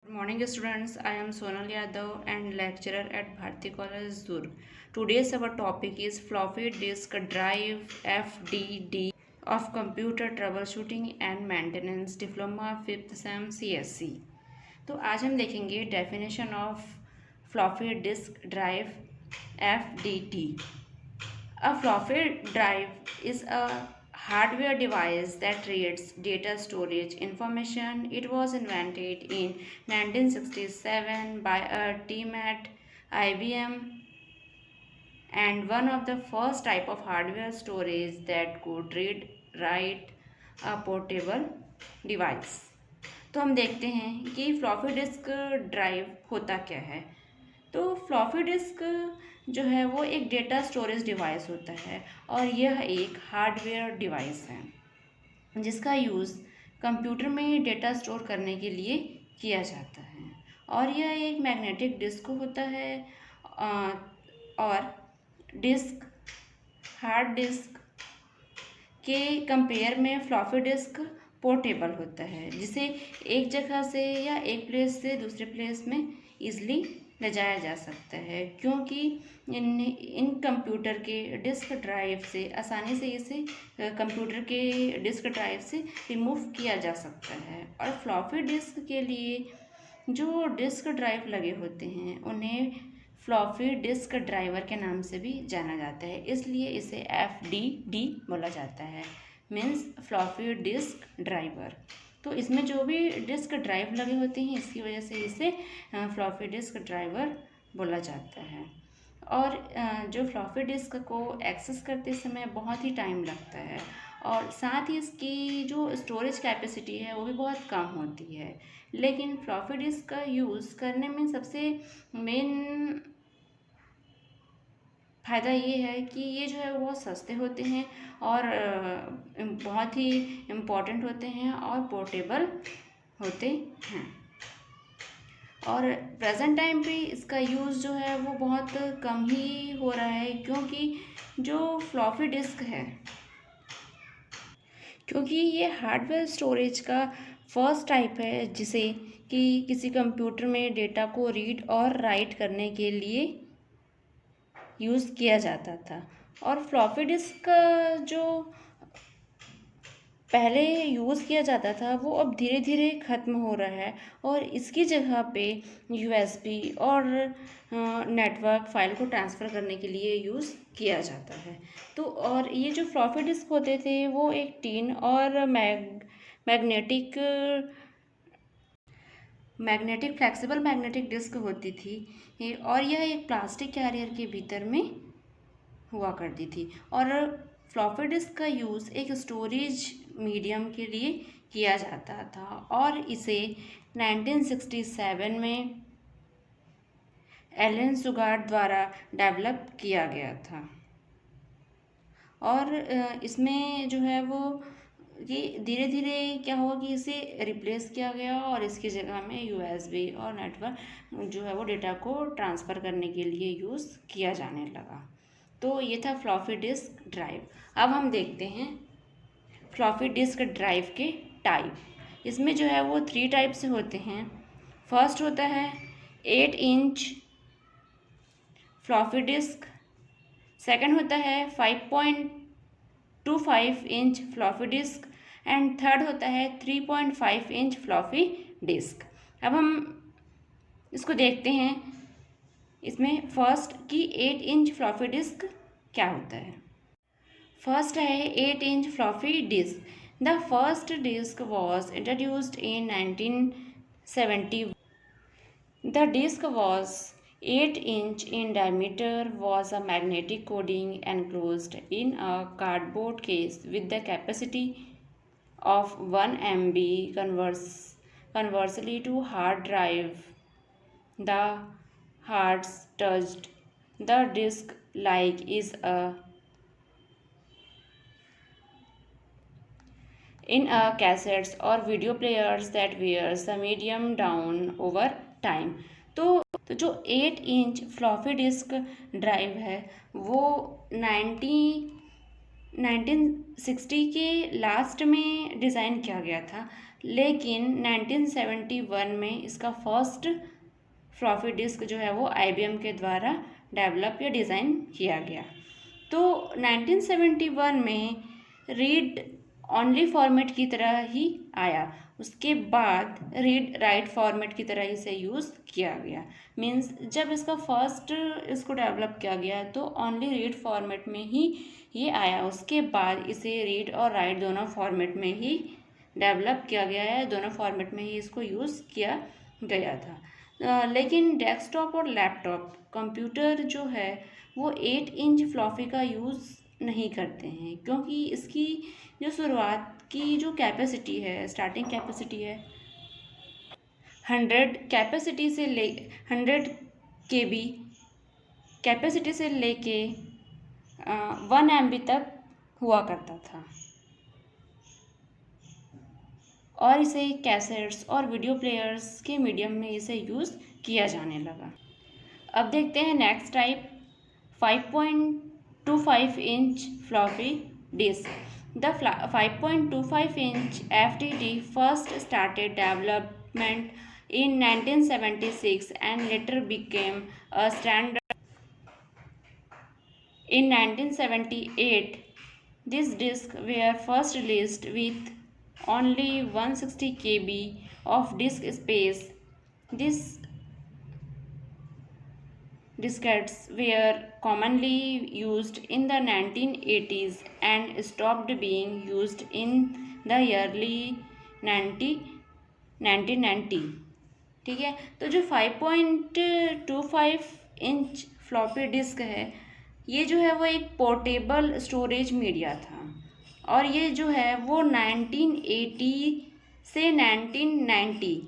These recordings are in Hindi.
Good morning students, I am Sonal Yadav and lecturer at Bharati College Durg. Today's our topic is floppy disk drive FDD of computer troubleshooting and maintenance diploma 5th sem CSC. तो आज हम देखेंगे definition of floppy disk drive FDD. A floppy drive is a hardware device that reads data storage information. It was invented in 1967 by a team at IBM and one of the first type of hardware storage that could read write a portable device. तो हम देखते हैं कि फ्लॉपी डिस्क ड्राइव होता क्या है। तो फ्लॉपी डिस्क जो है वो एक डेटा स्टोरेज डिवाइस होता है और यह एक हार्डवेयर डिवाइस है जिसका यूज़ कंप्यूटर में डेटा स्टोर करने के लिए किया जाता है और यह एक मैग्नेटिक डिस्क होता है और डिस्क हार्ड डिस्क के कंपेयर में फ्लॉपी डिस्क पोर्टेबल होता है जिसे एक जगह से या एक प्लेस से दूसरे प्लेस में ईज़िली ले जाया जा सकता है क्योंकि इन कंप्यूटर के डिस्क ड्राइव से आसानी से इसे कंप्यूटर के डिस्क ड्राइव से रिमूव किया जा सकता है। और फ्लॉपी डिस्क के लिए जो डिस्क ड्राइव लगे होते हैं उन्हें फ्लॉपी डिस्क ड्राइवर के नाम से भी जाना जाता है, इसलिए इसे FDD बोला जाता है, मीन्स फ्लॉपी डिस्क ड्राइवर। तो इसमें जो भी डिस्क ड्राइव लगे होते हैं इसकी वजह से इसे फ्लॉपी डिस्क ड्राइवर बोला जाता है। और जो फ्लॉपी डिस्क को एक्सेस करते समय बहुत ही टाइम लगता है और साथ ही इसकी जो स्टोरेज कैपेसिटी है वो भी बहुत कम होती है, लेकिन फ्लॉपी डिस्क का यूज़ करने में सबसे मेन फ़ायदा ये है कि ये जो है वो बहुत सस्ते होते हैं और बहुत ही इम्पॉर्टेंट होते हैं और पोर्टेबल होते हैं। और प्रेजेंट टाइम पे इसका यूज़ जो है वो बहुत कम ही हो रहा है क्योंकि जो फ्लॉपी डिस्क है, क्योंकि ये हार्डवेयर स्टोरेज का फर्स्ट टाइप है जिसे कि किसी कंप्यूटर में डेटा को रीड और राइट करने के लिए यूज़ किया जाता था। और फ्लॉपी डिस्क का जो पहले यूज़ किया जाता था वो अब धीरे धीरे ख़त्म हो रहा है और इसकी जगह पे USB और नेटवर्क फाइल को ट्रांसफ़र करने के लिए यूज़ किया जाता है। तो और ये जो फ्लॉपी डिस्क होते थे वो एक टीन और फ्लेक्सिबल मैग्नेटिक डिस्क होती थी और यह एक प्लास्टिक कैरियर के भीतर में हुआ करती थी। और फ्लॉपी डिस्क का यूज़ एक स्टोरेज मीडियम के लिए किया जाता था और इसे 1967 में एलन सुगार्ड द्वारा डेवलप किया गया था। और इसमें जो है वो ये धीरे धीरे क्या हुआ कि इसे रिप्लेस किया गया और इसकी जगह में USB और नेटवर्क जो है वो डेटा को ट्रांसफ़र करने के लिए यूज़ किया जाने लगा। तो ये था फ्लॉपी डिस्क ड्राइव। अब हम देखते हैं फ्लॉपी डिस्क ड्राइव के टाइप। इसमें जो है वो 3 टाइप से होते हैं। फर्स्ट होता है 8 इंच फ्लॉपी डिस्क, सेकंड होता है 5.25 inch floppy disc and third होता है 3.5 इंच फ्लॉपी डिस्क। अब हम इसको देखते हैं। इसमें फर्स्ट की 8 इंच फ्लॉपी डिस्क क्या होता है। फर्स्ट है 8 inch floppy disk. The first disk was introduced in 1970। The disk was 8 inch in diameter, was a magnetic coating enclosed in a cardboard case with the capacity of 1 MB. Conversely to hard drive, the hards touched the disk like is a in a cassettes or video players that wears the medium down over time। तो जो 8 इंच फ्लॉपी डिस्क ड्राइव है वो 1960 के लास्ट में डिज़ाइन किया गया था लेकिन 1971 में इसका फर्स्ट फ्लॉपी डिस्क जो है वो IBM के द्वारा डेवलप या डिज़ाइन किया गया। तो 1971 में रीड ऑनली फॉर्मेट की तरह ही आया, उसके बाद रीड राइट फॉर्मेट की तरह इसे यूज़ किया गया। मीन्स जब इसका फर्स्ट इसको डेवलप किया गया तो ओनली रीड फॉर्मेट में ही ये आया, उसके बाद इसे रीड और राइट दोनों फॉर्मेट में ही डेवलप किया गया है, दोनों फॉर्मेट में ही इसको यूज़ किया गया था। लेकिन डेस्कटॉप और लैपटॉप कंप्यूटर जो है वो 8 इंच फ्लॉपी का यूज़ नहीं करते हैं, क्योंकि इसकी जो शुरुआत की जो कैपेसिटी है, स्टार्टिंग कैपेसिटी है 100 कैपेसिटी से ले 100 KB कैपेसिटी से लेके 1 MB तक हुआ करता था, और इसे कैसेट्स और वीडियो प्लेयर्स के मीडियम में इसे यूज़ किया जाने लगा। अब देखते हैं next type 5.25 inch floppy disc. The 5.25 inch FDD first started development in 1976 and later became a standard. In 1978, these discs were first released with only 160 KB of disk space. These diskettes were commonly used in the 1980s and stopped being used in the early 1990। ठीक है, तो जो 5.25 इंच फ्लॉपी डिस्क है ये जो है वो एक पोर्टेबल स्टोरेज मीडिया था, और ये जो है वो 1980 से 1990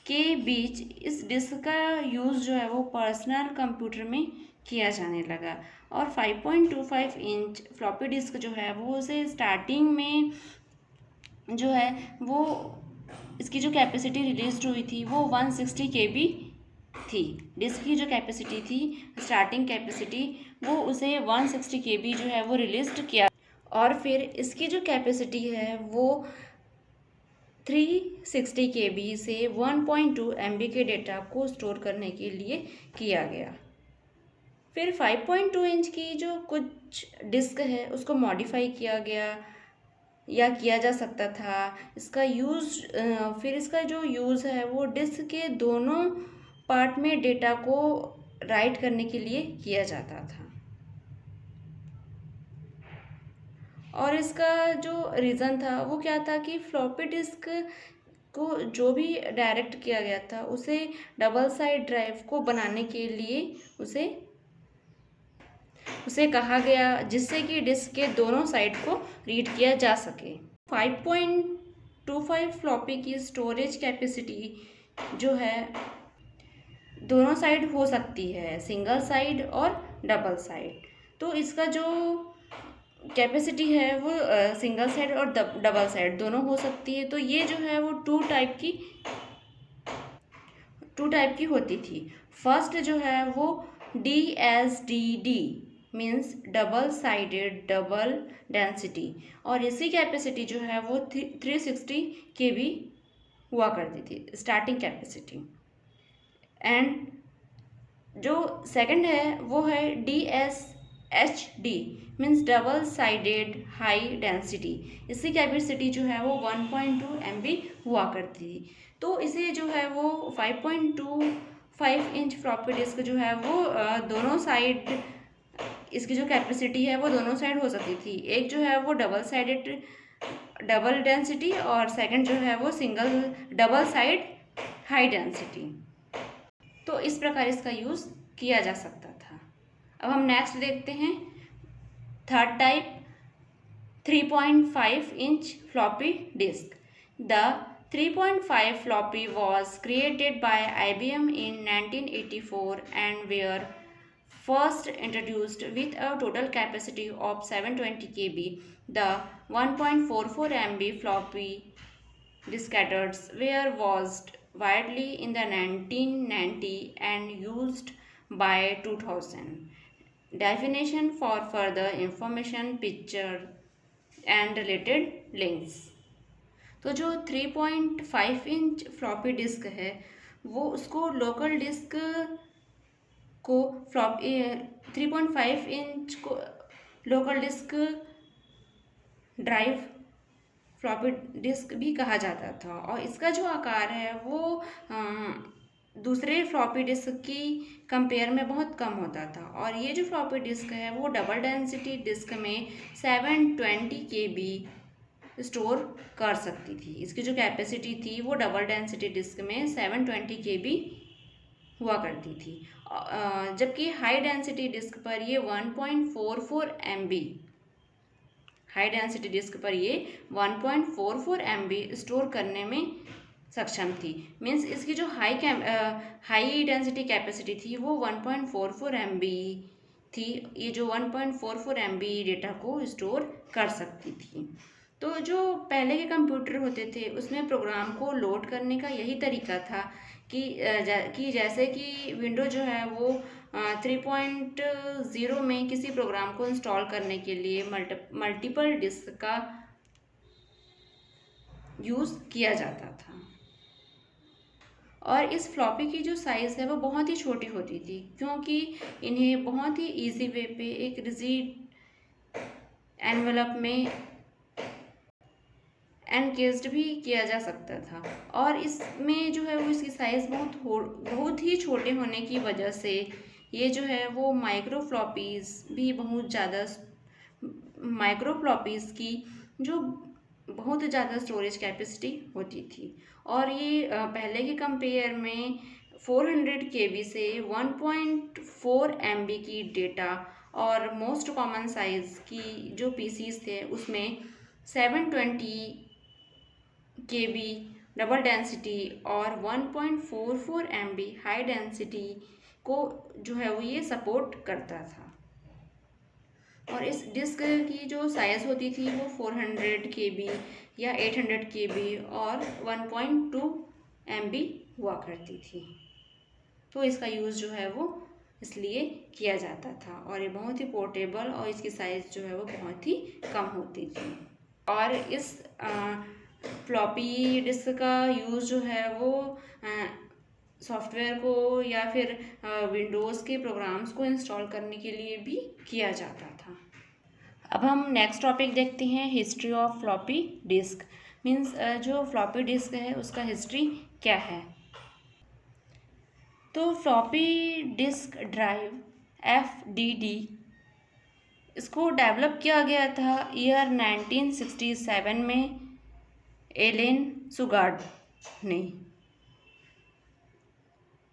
के बीच इस डिस्क का यूज़ जो है वो पर्सनल कंप्यूटर में किया जाने लगा। और 5.25 इंच फ्लॉपी डिस्क जो है वो उसे स्टार्टिंग में जो है वो इसकी जो कैपेसिटी रिलीज हुई थी वो 160 KB थी। डिस्क की जो कैपेसिटी थी, स्टार्टिंग कैपेसिटी, वो उसे 160 KB जो है वो रिलीज किया, और फिर इसकी जो कैपेसिटी है वो 360 KB से 1.2 MB के डेटा को स्टोर करने के लिए किया गया। फिर 5.2 इंच की जो कुछ डिस्क है उसको मॉडिफाई किया गया या किया जा सकता था। इसका यूज़ फिर इसका जो यूज़ है वो डिस्क के दोनों पार्ट में डेटा को राइट करने के लिए किया जाता था, और इसका जो रीज़न था वो क्या था कि फ्लॉपी डिस्क को जो भी डायरेक्ट किया गया था उसे डबल साइड ड्राइव को बनाने के लिए उसे कहा गया, जिससे कि डिस्क के दोनों साइड को रीड किया जा सके। 5.25 फ्लॉपी की स्टोरेज कैपेसिटी जो है दोनों साइड हो सकती है, सिंगल साइड और डबल साइड। तो इसका जो कैपेसिटी है वो सिंगल साइड और डबल साइड दोनों हो सकती है। तो ये जो है वो टू टाइप की होती थी। फर्स्ट जो है वो DSDD means double sided double density, और इसी कैपेसिटी जो है वो 360 KB हुआ करती थी स्टार्टिंग कैपेसिटी। एंड जो सेकंड है वो है DSHD means double sided high density, इसकी कैपेसिटी जो है वो 1.2 MB हुआ करती थी। तो इसे जो है वो 5.25 इंच फ्लॉपी डिस्क जो है वो दोनों साइड, इसकी जो कैपेसिटी है वो दोनों साइड हो सकती थी। एक जो है वो डबल साइडेड डबल डेंसिटी, और सेकंड जो है वो single double side high density. तो इस प्रकार इसका यूज़ किया जा सकता था। अब हम नेक्स्ट देखते हैं third type 3.5 inch floppy disk. The 3.5 floppy was created by IBM in 1984 and were first introduced with a total capacity of 720 KB. The 1.44 MB floppy diskettes were used widely in the 1990 and used by 2000. Definition for further information, picture and related links. तो जो 3.5 इंच फ्लॉपी डिस्क है वो उसको लोकल डिस्क को 3.5 इंच को local disk drive floppy disk भी कहा जाता था। और इसका जो आकार है वो दूसरे फ्लॉपी डिस्क की कंपेयर में बहुत कम होता था। और ये जो फ्लॉपी डिस्क है वो डबल डेंसिटी डिस्क में 720 KB स्टोर कर सकती थी। इसकी जो कैपेसिटी थी वो डबल डेंसिटी डिस्क में 720 KB हुआ करती थी। जबकि हाई डेंसिटी डिस्क पर ये 1.44 MB हाई डेंसिटी डिस्क पर ये 1.44 MB स्टोर करने में सक्षम थी। मीन्स इसकी जो हाई डेंसिटी कैपेसिटी थी वो 1.44 MB थी। ये जो 1.44 MB डेटा को स्टोर कर सकती थी। तो जो पहले के कंप्यूटर होते थे उसमें प्रोग्राम को लोड करने का यही तरीका था कि जैसे कि विंडो जो है वो 3.0 में किसी प्रोग्राम को इंस्टॉल करने के लिए मल्टीपल डिस्क का यूज़ किया जाता था। और इस फ्लॉपी की जो साइज़ है वो बहुत ही छोटी होती थी, क्योंकि इन्हें बहुत ही इजी वे पे एक रिजिड एनवेलप में एनकेस्ड भी किया जा सकता था। और इसमें जो है वो इसकी साइज़ बहुत ही छोटे होने की वजह से ये जो है वो माइक्रो फ्लॉपीज़ की जो बहुत ज़्यादा स्टोरेज कैपेसिटी होती थी। और ये पहले के कंपेयर में 400 KB से 1.4 MB की डेटा और मोस्ट कॉमन साइज़ की जो PCs थे उसमें 720 KB डबल डेंसिटी और 1.44 MB हाई डेंसिटी को जो है वो ये सपोर्ट करता था। और इस डिस्क की जो साइज़ होती थी वो 400 KB या 800 KB और 1.2 MB हुआ करती थी। तो इसका यूज़ जो है वो इसलिए किया जाता था। और ये बहुत ही पोर्टेबल और इसकी साइज़ जो है वो बहुत ही कम होती थी। और इस फ्लॉपी डिस्क का यूज़ जो है वो सॉफ्टवेयर को या फिर विंडोज़ के प्रोग्राम्स को इंस्टॉल करने के लिए भी किया जाता था। अब हम नेक्स्ट टॉपिक देखते हैं, history of floppy disk. Means जो फ्लॉपी डिस्क है उसका हिस्ट्री क्या है। तो फ्लॉपी डिस्क ड्राइव FDD इसको डेवलप किया गया था ईयर 1967 में एलेन सुगार्ड ने।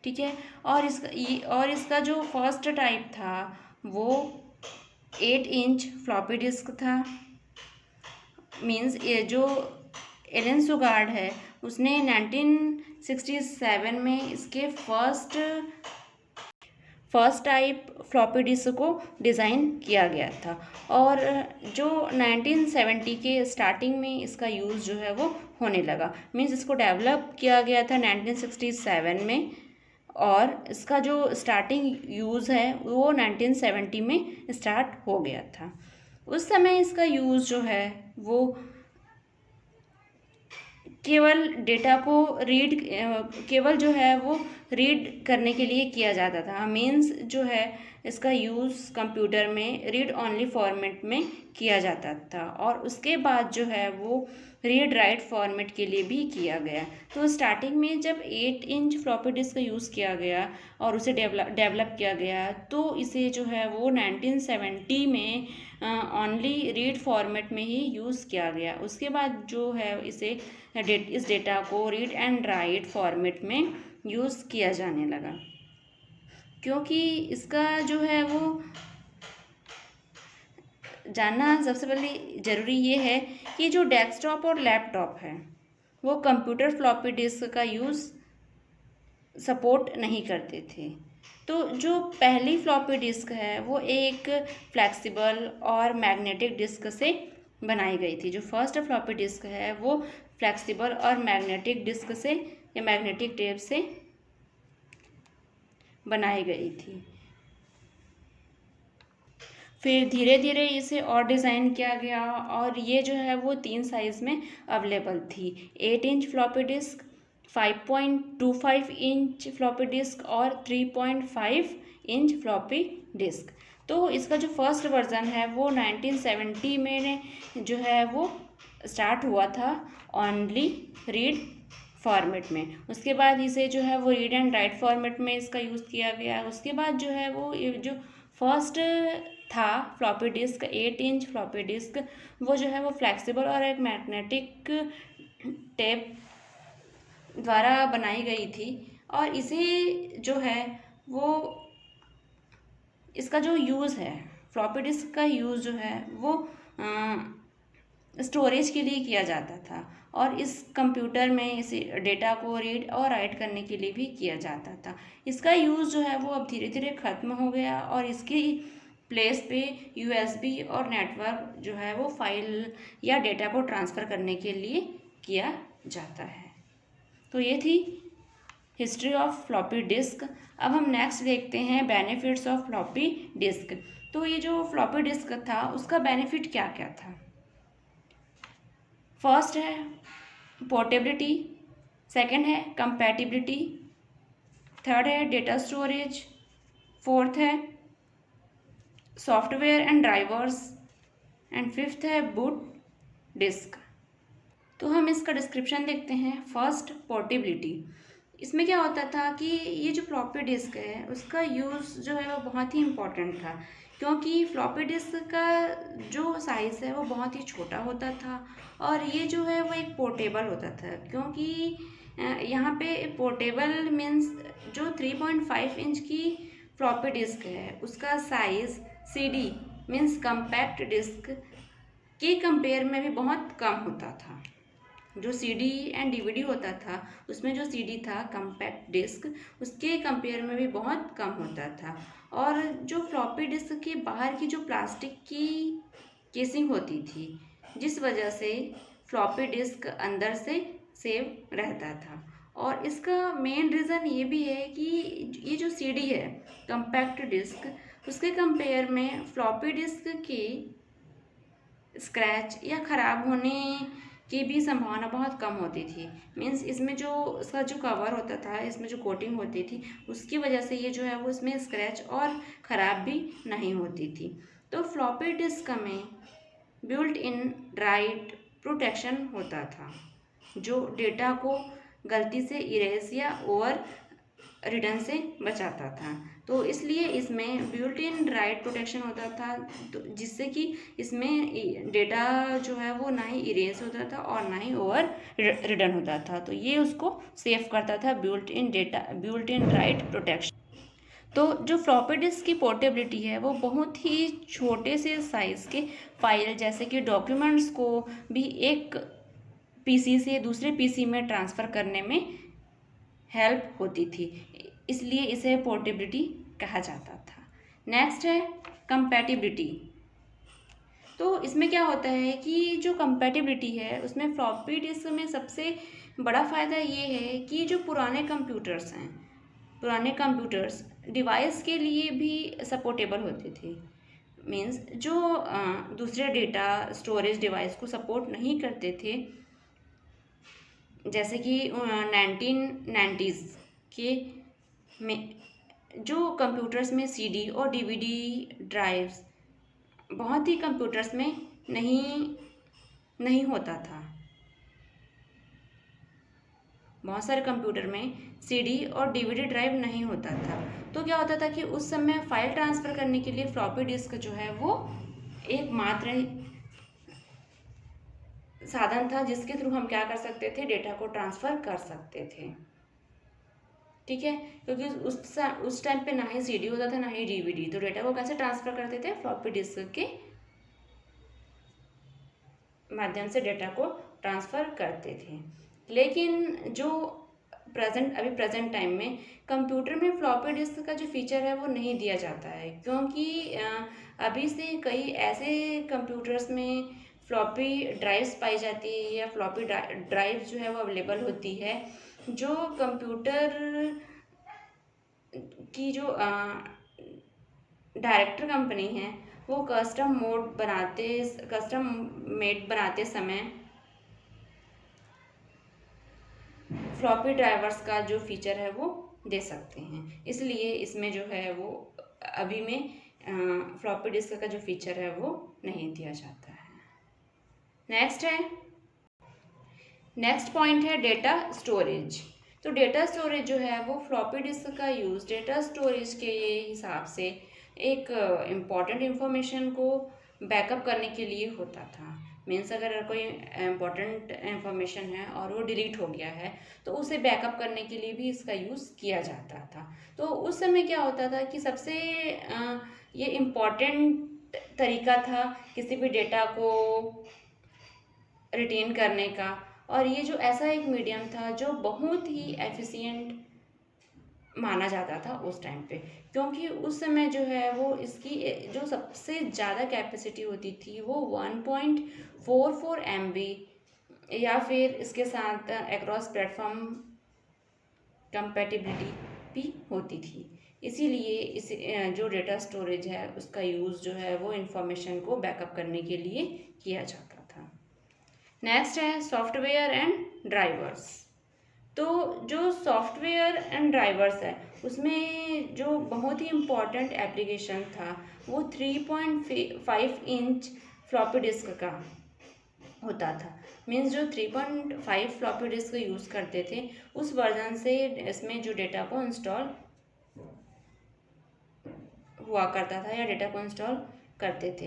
ठीक है। और इसका जो फर्स्ट टाइप था वो 8 इंच फ्लॉपी डिस्क था। मीन्स ये जो एलेन सुगार्ड है उसने 1967 में इसके फर्स्ट टाइप फ्लॉपी डिस्क को डिज़ाइन किया गया था। और जो 1970 के स्टार्टिंग में इसका यूज़ जो है वो होने लगा। मीन्स इसको डेवलप किया गया था 1967 में और इसका जो स्टार्टिंग यूज़ है वो 1970 में स्टार्ट हो गया था। उस समय इसका यूज़ जो है वो केवल डेटा को केवल जो है वो रीड करने के लिए किया जाता था। मीन्स जो है इसका यूज़ कंप्यूटर में रीड ओनली फॉर्मेट में किया जाता था। और उसके बाद जो है वो रीड राइट फॉर्मेट के लिए भी किया गया। तो स्टार्टिंग में जब 8 इंच फ्लॉपी डिस्क का यूज़ किया गया और उसे डेवलप किया गया तो इसे जो है वो 1970 में ओनली रीड फॉर्मेट में ही यूज़ किया गया। उसके बाद जो है इस डेटा को रीड एंड राइट फॉर्मेट में यूज़ किया जाने लगा, क्योंकि इसका जो है वो जानना सबसे पहले ज़रूरी ये है कि जो डेस्कटॉप और लैपटॉप है वो कंप्यूटर फ्लॉपी डिस्क का यूज़ सपोर्ट नहीं करते थे। तो जो पहली फ्लॉपी डिस्क है वो एक फ्लेक्सिबल और मैग्नेटिक डिस्क से बनाई गई थी। जो फर्स्ट फ्लॉपी डिस्क है वो फ्लेक्सिबल और मैग्नेटिक डिस्क से या मैग्नेटिक टेप से बनाई गई थी। फिर धीरे धीरे इसे और डिज़ाइन किया गया और ये जो है वो 3 साइज़ में अवेलेबल थी, 8 inch floppy disc, 5.25 inch floppy disc और 3.5 इंच फ्लॉपी डिस्क। तो इसका जो फर्स्ट वर्ज़न है वो 1970 में जो है वो स्टार्ट हुआ था ओनली रीड फॉर्मेट में। उसके बाद इसे जो है वो रीड एंड राइट फॉर्मेट में इसका यूज़ किया गया। उसके बाद जो है वो ये जो फर्स्ट था floppy disk 8 inch floppy disc, वो जो है वो फ्लेक्सिबल और एक मैग्नेटिक टेप द्वारा बनाई गई थी और इसे जो है वो इसका जो यूज़ है फ्लॉपी डिस्क का यूज़ जो है वो स्टोरेज के लिए किया जाता था और इस कंप्यूटर में इसे डेटा को रीड और राइट करने के लिए भी किया जाता था। इसका यूज़ जो है वो अब धीरे धीरे ख़त्म हो गया और इसकी प्लेस पे यूएसबी और नेटवर्क जो है वो फाइल या डेटा को ट्रांसफ़र करने के लिए किया जाता है। तो ये थी हिस्ट्री ऑफ फ्लॉपी डिस्क। अब हम नेक्स्ट देखते हैं बेनिफिट्स ऑफ फ्लॉपी डिस्क। तो ये जो फ्लॉपी डिस्क था उसका बेनिफिट क्या क्या था। फर्स्ट है पोर्टेबिलिटी, सेकंड है कंपैटिबिलिटी, थर्ड है डेटा स्टोरेज, फोर्थ है software and drivers and fifth है बूट डिस्क। तो हम इसका डिस्क्रिप्शन देखते हैं। फर्स्ट पोर्टेबिलिटी, इसमें क्या होता था कि ये जो फ्लॉपी डिस्क है उसका यूज़ जो है वो बहुत ही इम्पोर्टेंट था क्योंकि फ्लॉपी डिस्क का जो साइज़ है वो बहुत ही छोटा होता था और ये जो है वो एक पोर्टेबल होता था क्योंकि यहाँ पे पोर्टेबल मीन्स जो 3.5 इंच की फ्लॉपी डिस्क है उसका size CD means compact disk के कंपेयर में भी बहुत कम होता था। जो सीडी एंड डीवीडी होता था उसमें जो सीडी था कम्पैक्ट डिस्क उसके कंपेयर में भी बहुत कम होता था और जो फ्लॉपी डिस्क के बाहर की जो प्लास्टिक की केसिंग होती थी जिस वजह से फ्लॉपी डिस्क अंदर से सेव रहता था और इसका मेन रीज़न ये भी है कि ये जो सीडी है कम्पैक्ट डिस्क उसके कंपेयर में फ्लॉपी डिस्क के स्क्रैच या ख़राब होने की भी संभावना बहुत कम होती थी। मीन्स इसमें जो इसका जो कवर होता था इसमें जो कोटिंग होती थी उसकी वजह से ये जो है वो इसमें स्क्रैच और ख़राब भी नहीं होती थी। तो फ्लॉपी डिस्क में बिल्ट इन राइट प्रोटेक्शन होता था जो डेटा को गलती से इरेज या ओवर रिटर्न से बचाता था। तो इसलिए इसमें बिल्ट इन राइट प्रोटेक्शन होता था तो जिससे कि इसमें डेटा जो है वो ना ही इरेज होता था और ना ही ओवर रिटर्न होता था। तो ये उसको सेव करता था बिल्ट इन राइट प्रोटेक्शन। तो जो फ्लॉपी डिस्क की पोर्टेबिलिटी है वो बहुत ही छोटे से साइज़ के फाइल जैसे कि डॉक्यूमेंट्स को भी एक पीसी से दूसरे पीसी में ट्रांसफ़र करने में हेल्प होती थी, इसलिए इसे पोर्टेबिलिटी कहा जाता था। नेक्स्ट है कंपैटिबिलिटी। तो इसमें क्या होता है कि जो कंपैटिबिलिटी है उसमें फ्लॉपी डिस्क में सबसे बड़ा फ़ायदा ये है कि जो पुराने कंप्यूटर्स डिवाइस के लिए भी सपोर्टेबल होते थे। मीन्स जो दूसरे डेटा स्टोरेज डिवाइस को सपोर्ट नहीं करते थे जैसे कि 1990s के में जो कंप्यूटर्स में सीडी और डीवीडी ड्राइव्स बहुत ही कंप्यूटर्स में नहीं होता था। बहुत सारे कंप्यूटर में सीडी और डीवीडी ड्राइव नहीं होता था। तो क्या होता था कि उस समय फाइल ट्रांसफ़र करने के लिए फ्लॉपी डिस्क जो है वो एकमात्र साधन था जिसके थ्रू हम क्या कर सकते थे, डेटा को ट्रांसफ़र कर सकते थे। ठीक है, क्योंकि उस टाइम पे ना ही सीडी होता था ना ही डीवीडी, तो डेटा को कैसे ट्रांसफ़र करते थे, फ्लॉपी डिस्क के माध्यम से डेटा को ट्रांसफ़र करते थे। लेकिन जो प्रेजेंट टाइम में कंप्यूटर में फ्लॉपी डिस्क का जो फीचर है वो नहीं दिया जाता है क्योंकि अभी से कई ऐसे कंप्यूटर्स में फ्लॉपी ड्राइव्स पाई जाती है या फ्लॉपी ड्राइव जो है वो अवेलेबल होती है जो कंप्यूटर की जो डायरेक्टर कंपनी है वो कस्टम मेड बनाते समय फ्लॉपी ड्राइवर्स का जो फीचर है वो दे सकते हैं। इसलिए इसमें जो है वो अभी में फ्लॉपी डिस्क का जो फीचर है वो नहीं दिया जाता है। नेक्स्ट पॉइंट है डेटा स्टोरेज। तो डेटा स्टोरेज जो है वो फ्लॉपी डिस्क का यूज़ डेटा स्टोरेज के हिसाब से एक इम्पॉर्टेंट इंफॉर्मेशन को बैकअप करने के लिए होता था। मीन्स अगर कोई इम्पॉर्टेंट इंफॉर्मेशन है और वो डिलीट हो गया है तो उसे बैकअप करने के लिए भी इसका यूज़ किया जाता था। तो उस समय क्या होता था कि सबसे ये इम्पॉर्टेंट तरीका था किसी भी डेटा को रिटेन करने का, और ये जो ऐसा एक मीडियम था जो बहुत ही एफिशिएंट माना जाता था उस टाइम पे, क्योंकि उस समय जो है वो इसकी जो सबसे ज़्यादा कैपेसिटी होती थी वो 1.44 MB या फिर इसके साथ अक्रॉस प्लेटफॉर्म कंपैटिबिलिटी भी होती थी। इसीलिए इस जो डेटा स्टोरेज है उसका यूज़ जो है वो इंफॉर्मेशन को बैकअप करने के लिए किया जाता था। नेक्स्ट है सॉफ्टवेयर एंड ड्राइवर्स। तो जो सॉफ्टवेयर एंड ड्राइवर्स है उसमें जो बहुत ही इम्पॉर्टेंट एप्लीकेशन था वो 3.5 इंच फ्लॉपी डिस्क का होता था। मीन्स जो 3.5 फ्लॉपी डिस्क यूज़ करते थे उस वर्जन से इसमें जो डेटा को इंस्टॉल हुआ करता था या डेटा को इंस्टॉल करते थे।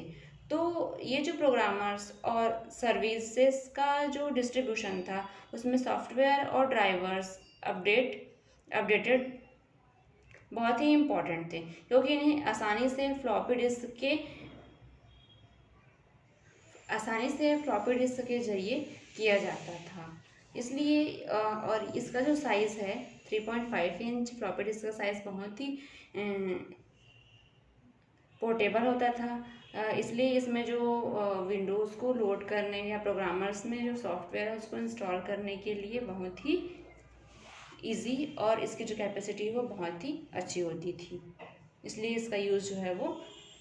तो ये जो प्रोग्रामर्स और सर्विसेज का जो डिस्ट्रीब्यूशन था उसमें सॉफ्टवेयर और ड्राइवर्स अपडेटेड बहुत ही इम्पॉर्टेंट थे, क्योंकि इन्हें आसानी से फ्लॉपी डिस्क के जरिए किया जाता था। इसलिए और इसका जो साइज़ है 3.5 इंच फ्लॉपी डिस्क का साइज़ बहुत ही पोर्टेबल होता था। इसलिए इसमें जो विंडोज़ को लोड करने या प्रोग्रामर्स में जो सॉफ्टवेयर है उसको इंस्टॉल करने के लिए बहुत ही इजी और इसकी जो कैपेसिटी है वो बहुत ही अच्छी होती थी। इसलिए इसका यूज़ जो है वो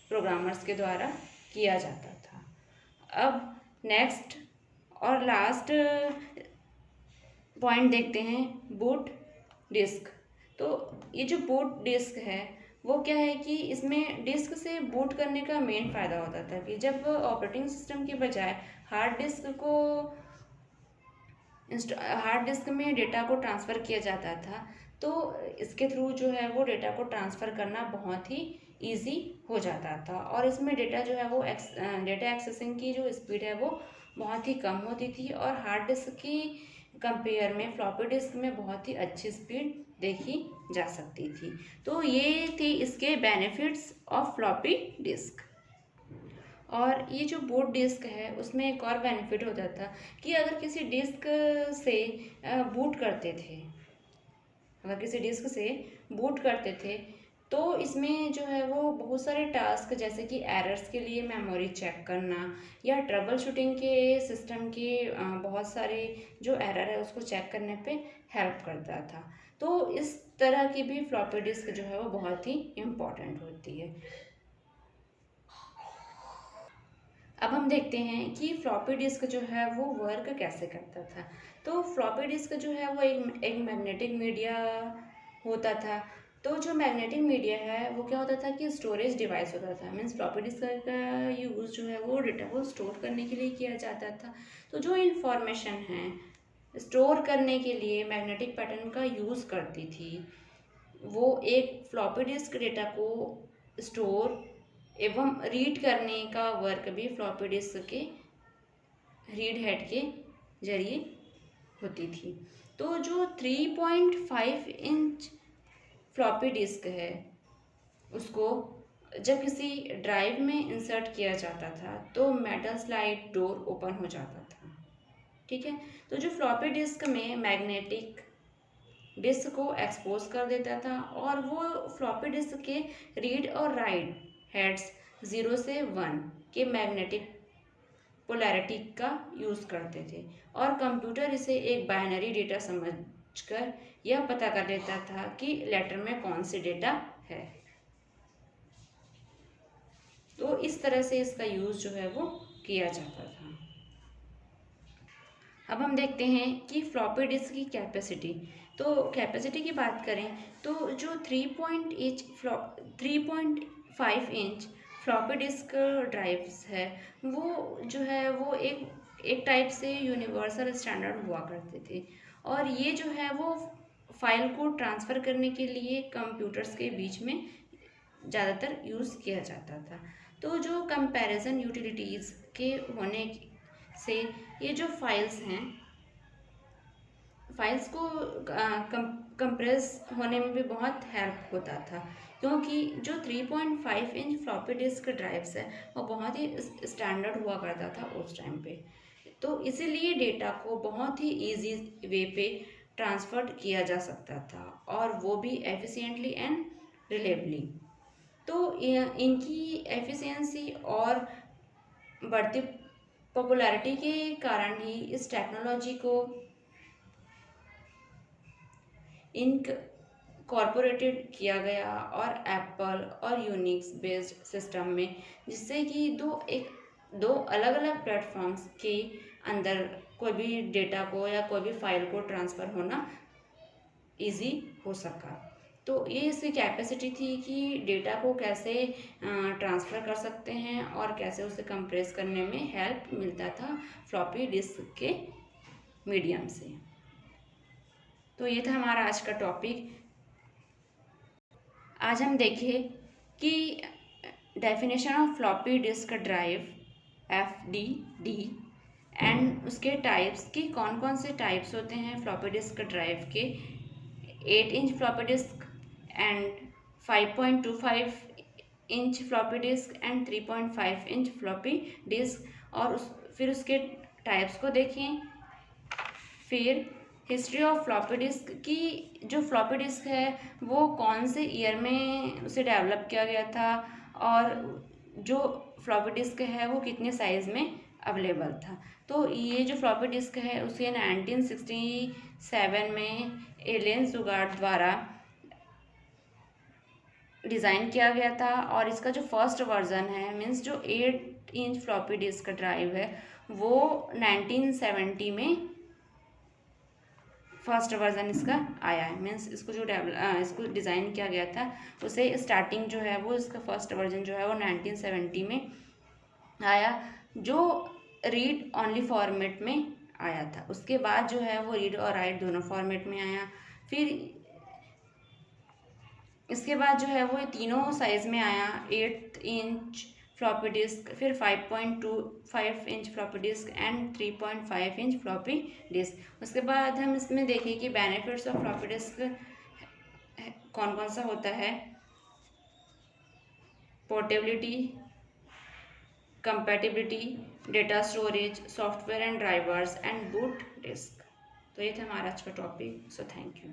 प्रोग्रामर्स के द्वारा किया जाता था। अब नेक्स्ट और लास्ट पॉइंट देखते हैं बूट डिस्क। तो ये जो बूट डिस्क है वो क्या है कि इसमें डिस्क से बूट करने का मेन फ़ायदा होता था कि जब ऑपरेटिंग सिस्टम के बजाय हार्ड डिस्क में डेटा को ट्रांसफ़र किया जाता था, तो इसके थ्रू जो है वो डेटा को ट्रांसफ़र करना बहुत ही इजी हो जाता था। और इसमें डेटा जो है वो डेटा एक्सेसिंग की जो स्पीड है वो बहुत ही कम होती थी और हार्ड डिस्क की कंपेयर में फ्लॉपी डिस्क में बहुत ही अच्छी स्पीड देखी जा सकती थी। तो ये थी इसके बेनिफिट्स ऑफ फ्लॉपी डिस्क। और ये जो बूट डिस्क है उसमें एक और बेनिफिट होता था कि अगर किसी डिस्क से बूट करते थे तो इसमें जो है वो बहुत सारे टास्क जैसे कि एरर्स के लिए मेमोरी चेक करना या ट्रबल शूटिंग के सिस्टम के बहुत सारे जो एरर है उसको चेक करने पे हेल्प करता था। तो इस तरह की भी फ्लॉपी डिस्क जो है वो बहुत ही इम्पॉर्टेंट होती है। अब हम देखते हैं कि फ्लॉपी डिस्क जो है वो वर्क कैसे करता था। तो फ्लॉपी डिस्क जो है वो एक मैग्नेटिक मीडिया होता था। तो जो मैग्नेटिक मीडिया है वो क्या होता था कि स्टोरेज डिवाइस होता था। मीन्स फ्लॉपी डिस्क का यूज़ जो है वो डेटा को स्टोर करने के लिए किया जाता था। तो जो इन्फॉर्मेशन है स्टोर करने के लिए मैग्नेटिक पैटर्न का यूज़ करती थी, वो एक फ्लॉपी डिस्क डेटा को स्टोर एवं रीड करने का वर्क भी फ्लॉपी डिस्क के रीड हेड के जरिए होती थी। तो जो 3.5 इंच फ्लॉपी डिस्क है उसको जब किसी ड्राइव में इंसर्ट किया जाता था तो मेटल स्लाइड डोर ओपन हो जाता था। ठीक है, तो जो फ्लॉपी डिस्क में मैग्नेटिक डिस्क को एक्सपोज कर देता था और वो फ्लॉपी डिस्क के रीड और राइट हेड्स 0 से 1 के मैग्नेटिक पोलैरिटी का यूज़ करते थे और कंप्यूटर इसे एक बाइनरी डेटा समझकर यह पता कर लेता था कि लेटर में कौन सी डेटा है। तो इस तरह से इसका यूज़ जो है वो किया जाता था। अब हम देखते हैं कि फ्लॉपी डिस्क की कैपेसिटी। तो कैपेसिटी की बात करें तो जो 3.5 इंच फ्लॉपी डिस्क ड्राइव्स है, वो जो है वो एक टाइप से यूनिवर्सल स्टैंडर्ड हुआ करते थे। और ये जो है वो फाइल को ट्रांसफ़र करने के लिए कंप्यूटर्स के बीच में ज़्यादातर यूज़ किया जाता था। तो जो कंपैरिजन यूटिलिटीज़ के होने से ये जो फाइल्स हैं, फाइल्स को कंप्रेस होने में भी बहुत हेल्प होता था, क्योंकि जो 3.5 इंच फ्लॉपी डिस्क ड्राइव्स है वो बहुत ही स्टैंडर्ड हुआ करता था उस टाइम पे। तो इसीलिए डेटा को बहुत ही इजी वे पे ट्रांसफ़र किया जा सकता था, और वो भी एफिशिएंटली एंड रिलेबली। तो इनकी एफिशिएंसी और बढ़ती पॉपुलैरिटी के कारण ही इस टेक्नोलॉजी को कॉरपोरेटेड किया गया और एप्पल और यूनिक्स बेस्ड सिस्टम में, जिससे कि दो अलग अलग प्लेटफॉर्म्स के अंदर कोई भी डेटा को या कोई भी फाइल को ट्रांसफ़र होना इजी हो सका। तो ये इसकी कैपेसिटी थी कि डेटा को कैसे ट्रांसफ़र कर सकते हैं और कैसे उसे कंप्रेस करने में हेल्प मिलता था फ्लॉपी डिस्क के मीडियम से। तो ये था हमारा आज का टॉपिक। आज हम देखें कि definition of floppy disk drive FDD and उसके टाइप्स की कौन कौन से टाइप्स होते हैं फ्लॉपी डिस्क ड्राइव के। 8 inch floppy disc and 5.25 inch floppy disc and 3.5 inch floppy disc, और फिर उसके टाइप्स को देखें। फिर हिस्ट्री ऑफ फ्लॉपी डिस्क की, जो फ्लॉपी डिस्क है वो कौन से ईयर में उसे डेवलप किया गया था, और जो फ्लॉपी डिस्क है वो कितने साइज़ में अवेलेबल था। तो ये जो फ्लॉपी डिस्क है उसे 1967 में एलियन जुगार्ड द्वारा डिज़ाइन किया गया था, और इसका जो फर्स्ट वर्जन है, मीन्स जो 8 इंच फ्लॉपी डिस्क ड्राइव है, वो 1970 में फर्स्ट वर्जन इसका आया है। मीन्स इसको इसको डिज़ाइन किया गया था, उसे स्टार्टिंग जो है वो इसका फर्स्ट वर्जन जो है वो 1970 में आया, जो रीड ऑनली फॉर्मेट में आया था। उसके बाद जो है वो रीड और राइट दोनों फॉर्मेट में आया। फिर इसके बाद जो है वो ये तीनों साइज़ में आया, 8 इंच फ्लॉपी डिस्क, फिर 5.25 inch floppy disc and 3.5 inch floppy disc. उसके बाद हम इसमें देखें कि बेनिफिट्स ऑफ फ्लॉपी डिस्क कौन कौन सा होता है। Portability, compatibility, data storage, software and drivers and boot disk. तो ये था हमारा आज का टॉपिक। So thank you.